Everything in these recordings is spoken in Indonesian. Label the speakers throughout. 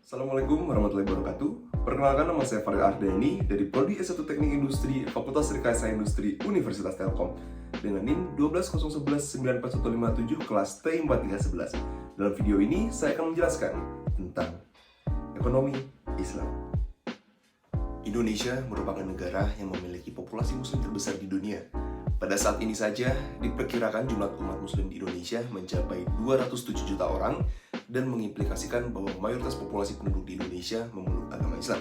Speaker 1: Assalamualaikum warahmatullahi wabarakatuh. Perkenalkan, nama saya Farid Ardeni dari Prodi S1 Teknik Industri Fakultas Rekayasa Industri Universitas Telkom dengan NIM 12011941157 kelas T4311. Dalam video ini saya akan menjelaskan tentang ekonomi Islam. Indonesia merupakan negara yang memiliki populasi muslim terbesar di dunia. Pada saat ini saja, diperkirakan jumlah umat muslim di Indonesia mencapai 207 juta orang dan mengimplikasikan bahwa mayoritas populasi penduduk di Indonesia memeluk agama Islam.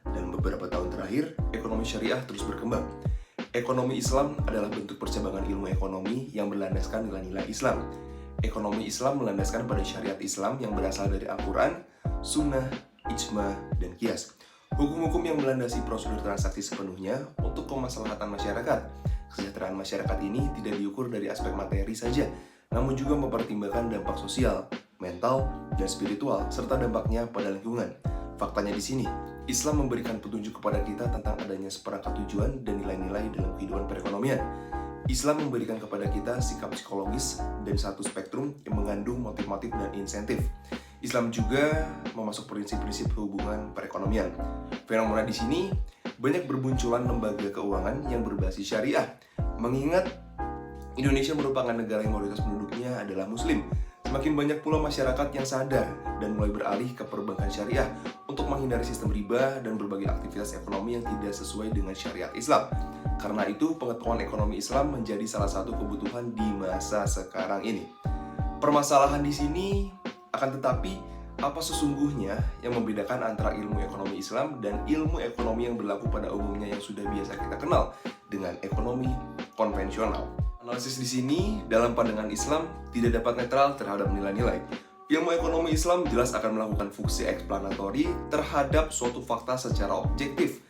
Speaker 1: Dan beberapa tahun terakhir, ekonomi syariah terus berkembang. Ekonomi Islam adalah bentuk percabangan ilmu ekonomi yang berlandaskan nilai-nilai Islam. Ekonomi Islam melandaskan pada syariat Islam yang berasal dari Al-Quran, Sunnah, Ijma, dan Qiyas. Hukum-hukum yang melandasi prosedur transaksi sepenuhnya untuk kemaslahatan masyarakat. Kesejahteraan masyarakat ini tidak diukur dari aspek materi saja, namun juga mempertimbangkan dampak sosial, mental, dan spiritual, serta dampaknya pada lingkungan. Faktanya di sini, Islam memberikan petunjuk kepada kita tentang adanya seperangkat tujuan dan nilai-nilai dalam kehidupan perekonomian. Islam memberikan kepada kita sikap psikologis dan satu spektrum yang mengandung motif-motif dan insentif. Islam juga memasuk prinsip-prinsip hubungan perekonomian. Fenomena di sini banyak berbunculan lembaga keuangan yang berbasis syariah. Mengingat Indonesia merupakan negara yang mayoritas penduduknya adalah muslim, semakin banyak pula masyarakat yang sadar dan mulai beralih ke perbankan syariah untuk menghindari sistem riba dan berbagai aktivitas ekonomi yang tidak sesuai dengan syariat Islam. Karena itu, pengetahuan ekonomi Islam menjadi salah satu kebutuhan di masa sekarang ini. Permasalahan di sini akan tetapi, apa sesungguhnya yang membedakan antara ilmu ekonomi Islam dan ilmu ekonomi yang berlaku pada umumnya yang sudah biasa kita kenal dengan ekonomi konvensional? Analisis di sini dalam pandangan Islam tidak dapat netral terhadap nilai-nilai. Ilmu ekonomi Islam jelas akan melakukan fungsi eksplanatori terhadap suatu fakta secara objektif.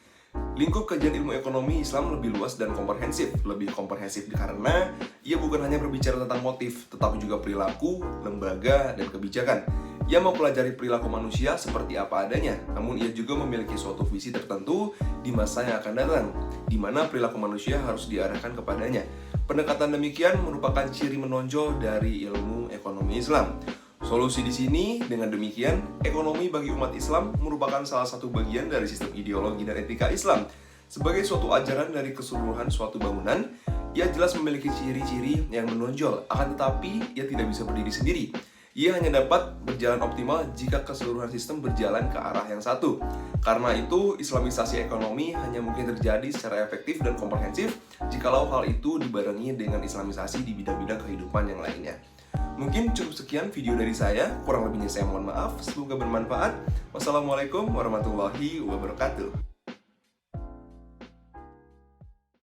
Speaker 1: Lingkup kajian ilmu ekonomi Islam lebih luas dan komprehensif. Lebih komprehensif karena ia bukan hanya berbicara tentang motif, tetapi juga perilaku, lembaga, dan kebijakan. Ia mempelajari perilaku manusia seperti apa adanya, namun ia juga memiliki suatu visi tertentu di masa yang akan datang, di mana perilaku manusia harus diarahkan kepadanya. Pendekatan demikian merupakan ciri menonjol dari ilmu ekonomi Islam. Solusi di sini, dengan demikian, ekonomi bagi umat Islam merupakan salah satu bagian dari sistem ideologi dan etika Islam. Sebagai suatu ajaran dari keseluruhan suatu bangunan, ia jelas memiliki ciri-ciri yang menonjol, akan tetapi ia tidak bisa berdiri sendiri. Ia hanya dapat berjalan optimal jika keseluruhan sistem berjalan ke arah yang satu. Karena itu, Islamisasi ekonomi hanya mungkin terjadi secara efektif dan komprehensif jikalau hal itu dibarengi dengan Islamisasi di bidang-bidang kehidupan yang lainnya. Mungkin cukup sekian video dari saya, kurang lebihnya saya mohon maaf, semoga bermanfaat. Wassalamualaikum warahmatullahi wabarakatuh.